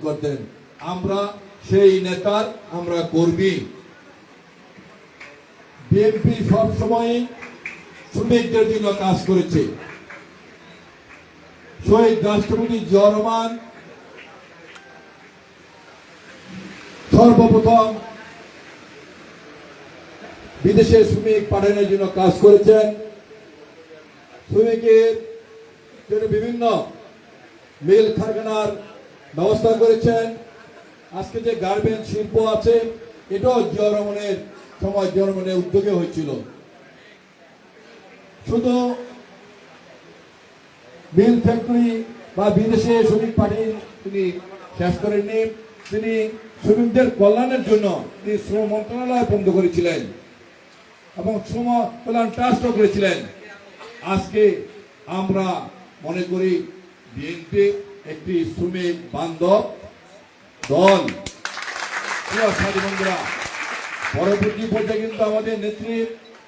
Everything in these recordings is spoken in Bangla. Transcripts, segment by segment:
করতেন। আমরা সেই নেতার আমরা কর্মী। বিএনপি সবসময় শ্রমিকদের জন্য কাজ করেছে। শহীদ রাষ্ট্রপতি জিয়াউর রহমান সর্বপ্রথম বিদেশে শ্রমিক পাঠানোর জন্য কাজ করেছেন। শ্রমিকের জন্য বিভিন্ন মিল কারখানার ব্যবস্থা করেছেন। আজকে যে গার্মেন্টস শিল্প আছে, এটাও জিয়াউর রহমানের সময় জিয়াউর রহমানের উদ্যোগে হয়েছিল। শুধু মিল ফ্যাক্টরি বা বিদেশে শ্রমিক পাঠিয়ে তিনি শেষ করেননি, তিনি শ্রমিকদের কল্যাণের জন্য তিনি শ্রম মন্ত্রণালয় বন্ধ করেছিলেন এবং শ্রম কল্যাণ ট্রাস্টও করেছিলেন। আজকে আমরা মনে করি বিএনপি একটি শ্রমিক বান্ধব দল। বন্ধুরা, পরবর্তী পর্যায়ে কিন্তু আমাদের নেত্রী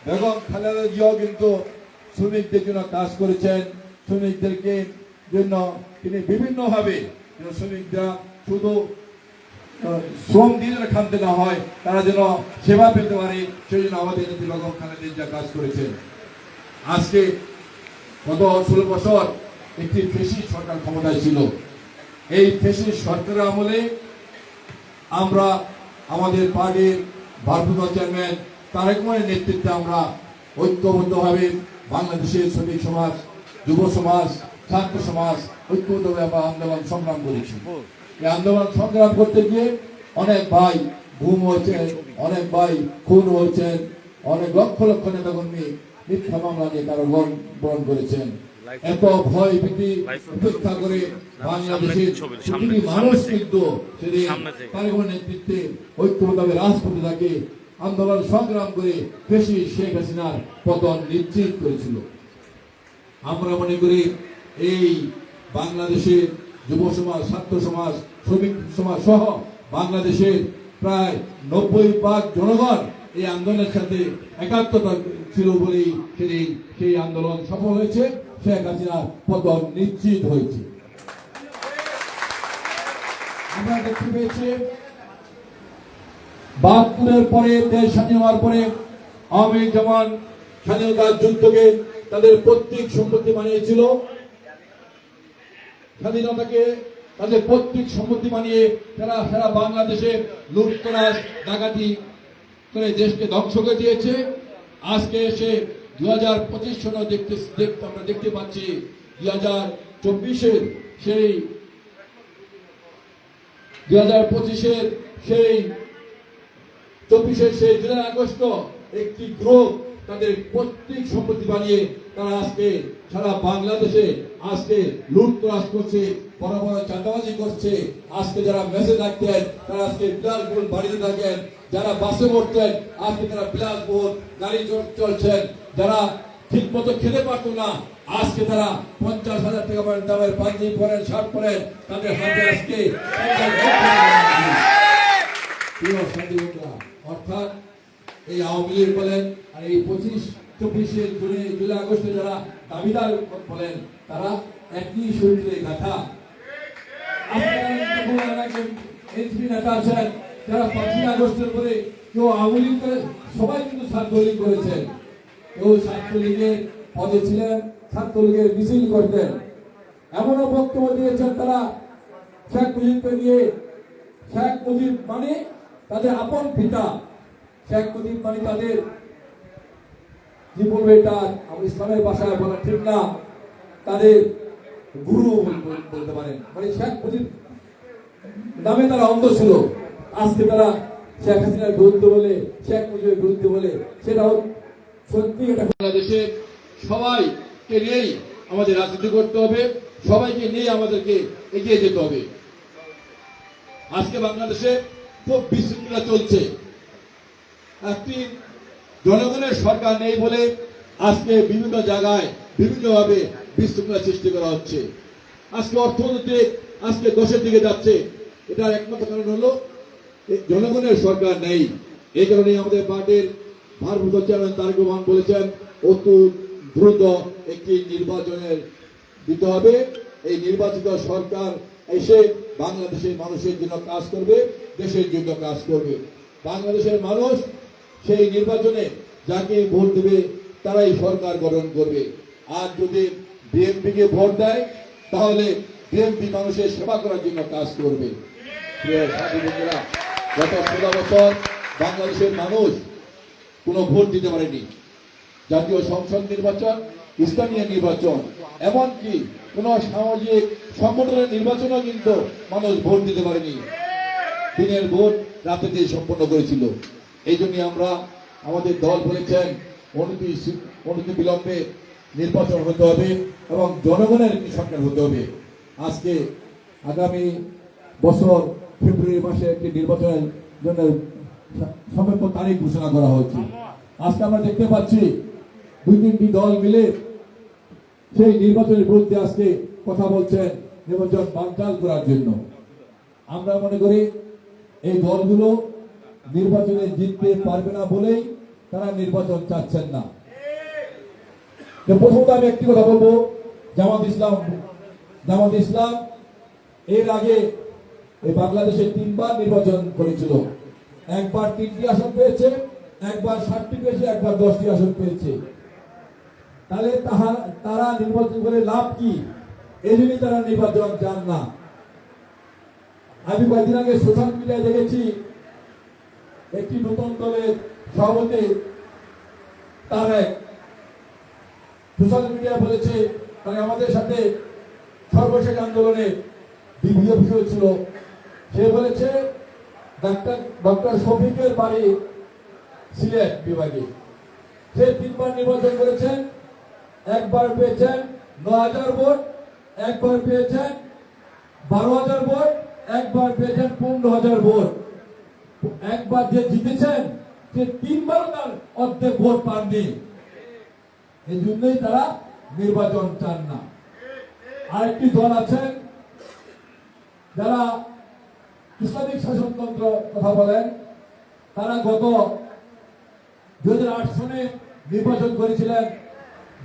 বেগম খালেদা জিয়াও কিন্তু শ্রমিকদের জন্য কাজ করেছেন। শ্রমিকদেরকে জন্য তিনি বিভিন্নভাবে শ্রমিকরা শুধু শ্রম দিলে খানতে না হয়, তারা যেন সেবা পেতে পারে, সেই জন্য আমাদের নেত্রী বেগম খালেদা জিয়া কাজ করেছেন। আজকে গত 16 বছর একটি ফ্যাসিস্ট সরকার ক্ষমতায় ছিল। এই ফ্যাসিস্ট সরকারের আমলে আমরা আমাদের পার্টির ভারপ্রাপ্ত চেয়ারম্যান তারেক রহমানের নেতৃত্বে আমরা ঐক্যবদ্ধভাবে বাংলাদেশের শ্রমিক সমাজ, যুব সমাজ, ছাত্র সমাজ ঐক্যবদ্ধভাবে আন্দোলন সংগ্রাম করেছি। এই আন্দোলন সংগ্রাম করতে গিয়ে অনেক ভাই গুম হয়েছেন, অনেক ভাই খুন হয়েছেন, অনেক লক্ষ লক্ষ নেতাকর্মী মিথ্যা মামলা নিয়ে কারাবরণ বরণ করেছেন। এত ভয় ভীতি উপেক্ষা করে বাংলাদেশের প্রতিটি মানুষ কিন্তু তারেক রহমানের নেতৃত্বে ঐক্যবদ্ধভাবে রাজপথে থাকে আন্দোলন সংগ্রাম করে ফ্যাসিস্ট শেখ হাসিনার পতন নিশ্চিত করেছিল। আমরা মনে করি এই বাংলাদেশের যুব সমাজ, ছাত্র সমাজ, শ্রমিক সমাজ সহ বাংলাদেশের প্রায় 90% জনগণ এই আন্দোলনের সাথে একাত্মতা ছিল বলেই সেই আন্দোলন সফল হয়েছে, শেখ হাসিনার পতন নিশ্চিত হয়েছে। আমরা দেখতে পেয়েছি 72-এর পরে, দেশ স্বাধীন হওয়ার পরে আওয়ামী লীগ যেমন স্বাধীনতার যুদ্ধকে তাদের পৈতৃক সম্পত্তি বানিয়েছিল, স্বাধীনতাকে তাদের পৈতৃক সম্পত্তি বানিয়ে তারা সারা বাংলাদেশে লুটতরাজ ডাকাতি করে দেশকে ধ্বংস করে দিয়েছে। আজকে এসে 2025 সনে আমরা দেখতে পাচ্ছি 2024-এর সেই 2025-এর সেই 24-এর সেই জুলাই আগস্ট একটি গ্রুপ তাদের পৈতৃক সম্পত্তি বানিয়ে তারা আজকে সারা বাংলাদেশে আজকে লুটতরাজ করছে, বড় বড় চাঁদাবাজি করছে। আজকে যারা মেসে থাকতেন তারা আজকে বিলাসবহুল বাড়িতে থাকেন, যারা বাসে উঠতেন আজকে তারা বিলাসবহুল গাড়ি চলছেন, যারা ঠিক মতো খেতে পারতো না আজকে তারা 50,000 টাকা দামের পাঞ্জাবি পরেন, শার্ট পরেন, তাদের হাতে আজকে অর্থাৎ এই আওয়ামী লীগ বলেন আর এই 25-24-এর জুলাই আগস্টে যারা দাবিদার বলেন তারা একই শরীরে গাথা। এনসিপি নেতা আছেন যারা 5 আগস্টের পরে কেউ আওয়ামী লীগ করে, সবাই কিন্তু ছাত্রলীগ করেছেন। কেউ ছাত্রলীগের পদে ছিলেন, ছাত্রলীগের মিছিল করতেন, এমনও বক্তব্য দিয়েছেন তারা শেখ মুজিবকে নিয়ে। শেখ মুজিব মানে তাদের আপন পিতা, শেখ মুজিব মানে তাদের কি বলবে, এটা ইসলামের ভাষায় বলা ঠিক না, তাদের গুরু বলতে পারেন। মানে শেখ মুজিব নামে তারা অন্ধ ছিল। আজকে তারা শেখ হাসিনার বিরুদ্ধে বলে, শেখ মুজিবের বিরুদ্ধে বলে, সেটাও সত্যি। এটা বাংলাদেশে সবাইকে নিয়েই আমাদের রাজনীতি করতে হবে, সবাইকে নিয়ে আমাদেরকে এগিয়ে যেতে হবে। আজকে বাংলাদেশে খুব বিশৃঙ্খলা চলছে, একটি জনগণের সরকার নেই বলে আজকে বিভিন্ন জায়গায় বিভিন্নভাবে বিশৃঙ্খলা সৃষ্টি করা হচ্ছে। আজকে অর্থনৈতিক আজকে দশের দিকে যাচ্ছে, এটার একমাত্র কারণ হলো জনগণের সরকার নেই। এই কারণে আমাদের পার্টির ভারপ্রাপ্ত চেয়ারম্যান তারেক রহমান বলেছেন অতি দ্রুত একটি নির্বাচনের দিতে হবে। এই নির্বাচিত সরকার এসে বাংলাদেশের মানুষের জন্য কাজ করবে, দেশের জন্য কাজ করবে। বাংলাদেশের মানুষ সেই নির্বাচনে যাকে ভোট দেবে তারাই সরকার গঠন করবে। আর যদি বিএনপিকে ভোট দেয় তাহলে বিএনপি মানুষের সেবা করার জন্য কাজ করবে। প্রিয় সাথী বন্ধুরা, গত 16 বছর বাংলাদেশের মানুষ কোনো ভোট দিতে পারেনি। জাতীয় সংসদ নির্বাচন, স্থানীয় নির্বাচন, এমনকি কোন সামাজিক সংগঠনের নির্বাচনও কিন্তু মানুষ ভোট দিতে পারেনি। দিনের ভোট রাতেতে সম্পন্ন করেছিল। এই জন্য আমরা আমাদের দল বলেছেন অনতি বিলম্বে নির্বাচন হতে হবে এবং জনগণের একটি সরকার হতে হবে। আজকে আগামী বছর ফেব্রুয়ারি মাসে একটি নির্বাচনের জন্য সম্ভাব্য তারিখ ঘোষণা করা হয়েছে। আজকে আমরা দেখতে পাচ্ছি 2-3টি দল মিলে সেই নির্বাচনের বিরুদ্ধে আজকে কথা বলছেন নির্বাচন বানচাল করার জন্য। আমরা মনে করি এই দলগুলো নির্বাচনে জিততে পারবে না বলেই তারা নির্বাচন চাচ্ছেন না। প্রথমত আমি একটি কথা বলবো, জামাত ইসলাম এর আগে এই বাংলাদেশে 3বার নির্বাচন করেছিল। একবার 3টি আসন পেয়েছে, একবার 7টি পেয়েছে, একবার 10টি আসন পেয়েছে। তাহলে তারা নির্বাচন করে লাভ কি? এই জন্যই তারা নির্বাচন চান না। আমি কয়েকদিন আগে সোশ্যাল মিডিয়ায় দেখেছি একটি নতুন দলের সভাপতি তারেক সোশ্যাল মিডিয়ায় বলেছে তারা আমাদের সাথে সর্বশেষ আন্দোলনে বিভিন্ন বিষয় ছিল। সে বলেছে ডক্টর শফিকের বাড়ি সিলেট বিভাগে। সে 3বার নির্বাচন করেছেন, একবার পেয়েছেন 9,000 ভোট, একবার পেয়েছেন 12,000 ভোট, একবার পেয়েছেন 15,000 ভোট। একবার যে জিতেছেন সে 3বারও তার অর্ধেক ভোট পাননি। এই জন্যই তারা নির্বাচন চান না। আরেকটি দল আছেন যারা ইসলামিক শাসনতন্ত্র কথা বলেন। তারা গত 2008 সনে নির্বাচন করেছিলেন।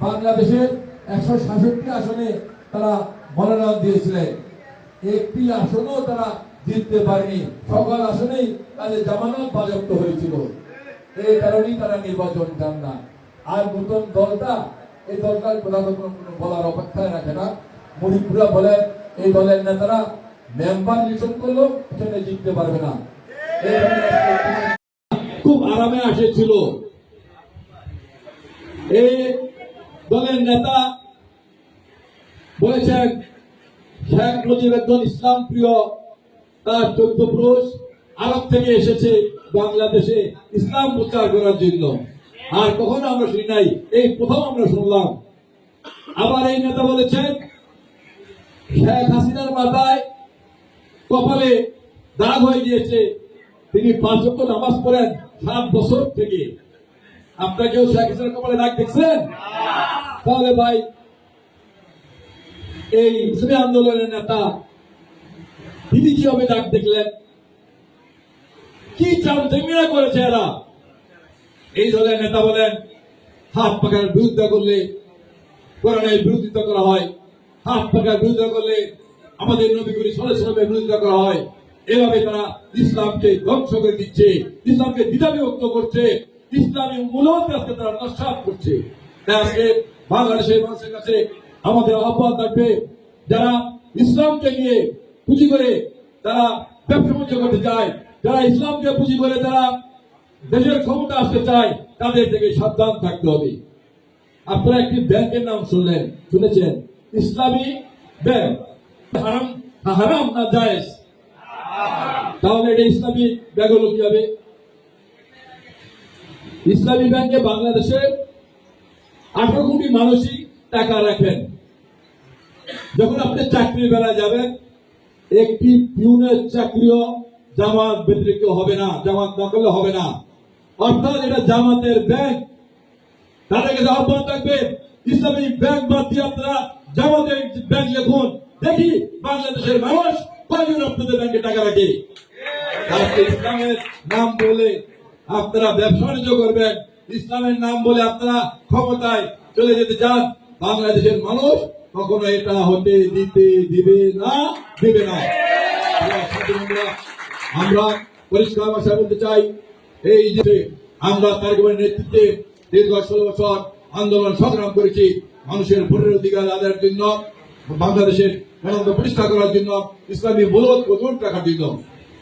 বাংলাদেশের 166টি আসনে তারা মনোনয়ন দিয়েছিলেন। একটি আসনও তারা জিততে পারেনি। সকল আসনেই তাদের জামানত বাজেয়াপ্ত হয়েছিল। এই কারণেই তারা নির্বাচন চান না। আর নতুন দলটা, এই দলটা প্রধানত কোনো বলার অপেক্ষায় রাখে না। মণিপুরা বলেন এই দলের নেতারা মেম্বার নির্বাচন করলেও সেখানে জিততে পারবে না। খুব আরামে আসেছিল। এই দলের নেতা বলেছেন শেখ মুজিব একজন ইসলাম প্রিয়, তার 14 পুরুষ আরব থেকে এসেছে বাংলাদেশে ইসলাম প্রচার করার জন্য। আর কখনো আমরা শুনি নাই, এই প্রথম আমরা শুনলাম। আবার এই নেতা বলেছেন শেখ হাসিনার মাথায় কপালে দাগ হয়ে গিয়েছে, তিনি 5 ওয়াক্ত নামাজ পড়েন 7 বছর থেকে। আপনারা কেউ শেখ হাসিনার কপালে দাগ দেখছেন? তাহলে ভাই এই ইসলামী আন্দোলনের নেতা তিনি কিভাবে দাগ দেখলেন? কি চামচেমিয়া করেছে এরা? এই দলের নেতা বলেন হাত পাখার বিরুদ্ধে করলে কোরআনের বিরোধিতা করা হয়, হাত পাখার বিরোধিতা করলে আমাদের নবী করিম সাল্লাল্লাহু আলাইহি ওয়াসাল্লামের বিরোধিতা করা হয়। এভাবে তারা ইসলামকে ধ্বংস করে দিচ্ছে, ইসলামকে দ্বিধাবিভক্ত করছে, ইসলামী মূল্যবোধ আজকে তারা নস্যাৎ করছে। তাই আজকে বাংলাদেশের মানুষের কাছে আমাদের আহ্বান থাকবে, যারা ইসলামকে নিয়ে পুঁজি করে তারা ব্যবসা বাণিজ্য করতে চায়, যারা ইসলামকে পুঁজি করে তারা দেশের ক্ষমতা আসতে চায়, তাদের থেকে সাবধান থাকতে হবে। আপনারা একটি ব্যাংকের নাম শুনেছেন, ইসলামী ব্যাংক। হারাম হারাম না জায়েজ? তাহলে এটা ইসলামী ব্যাংক হলো কিভাবে? ইসলামী ব্যাংকে বাংলাদেশের 18 কোটি মানুষই টাকা রাখেন। যখন আপনি চাকরির বেলায় যাবেন, একটি পিউনের চাকরিও জামাত ব্যতিরিক্ত হবে না, জামাত না করলে হবে না। অর্থাৎ এটা জামাতের ব্যাংক। তাদের কাছে আহ্বান থাকবে, ইসলামী ব্যাংক বাদ দিয়ে আপনারা জামাতের ব্যাংক লিখুন, দেখি বাংলাদেশের মানুষ কয়জন আপনাদের ব্যাংকে টাকা রাখে। ইসলামের নাম বলে আপনারা ব্যবসা বাণিজ্য করবেন, ইসলামের নাম বলে আপনারা ক্ষমতায় চলে যেতে চান। বাংলাদেশের মানুষ কখনো এটা হতে দিবে না। আমরা পরিষ্কার ভাষায় বলতে চাই, এই যে আমরা তারেক রহমানের নেতৃত্বে দীর্ঘ 16 বছর আন্দোলন সংগ্রাম করেছি মানুষের ভোটের অধিকার আদায়ের জন্য, বাংলাদেশের গণতন্ত্র প্রতিষ্ঠা করার জন্য, ইসলামী মূল্যবোধ প্রচলন রাখার জন্য।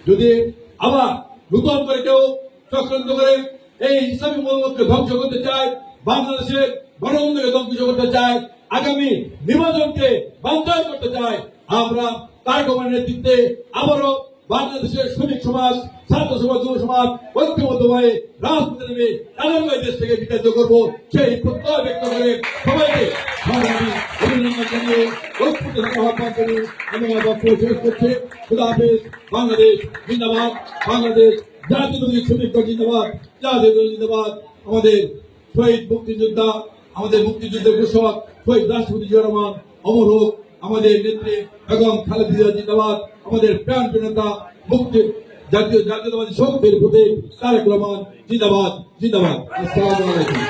যদি আবার নতুন করে কেউ চক্রান্ত করে এই ইসলামী মূল্যবোধকে ধ্বংস করতে চায়, বাংলাদেশের গণতন্ত্রকে ধ্বংস করতে চায়, আগামী নির্বাচনকে বাঞ্ছাই করতে চায়, আমরা তারেক রহমানের নেতৃত্বে আবারও বাংলাদেশের শ্রমিক সমাজ, ছাত্র সমাজ, যুব সমাজ ঐক্যবদ্ধ হয়ে রাজপথে নেমে তাদের দেশ থেকে বিতাড়িত করবো সেই প্রত্যয় ব্যক্ত করে সবাইকে সংগ্রামী অভিনন্দন জানিয়ে ঐক্যবদ্ধ থাকার আহ্বান করে আমি আমার বক্তব্য শেষ করছি। খুদা হাফেজ। বাংলাদেশ জিন্দাবাদ, বাংলাদেশ জাতীয়তাবাদী শ্রমিক দল জিন্দাবাদ, জাতীয়তাবাদী জিন্দাবাদ। আমাদের শহীদ মুক্তিযোদ্ধা, আমাদের মুক্তিযুদ্ধের ঘোষক শহীদ রাষ্ট্রপতি জিয়া রহমান অমর হোক। আমাদের নেত্রী বেগম খালেদা জিয়া জিন্দাবাদ। আমাদের প্রাণ নেতা মুক্তি জাতীয়তাবাদী শক্তির প্রতীক তারেক রহমান জিন্দাবাদ। আসসালামু আলাইকুম।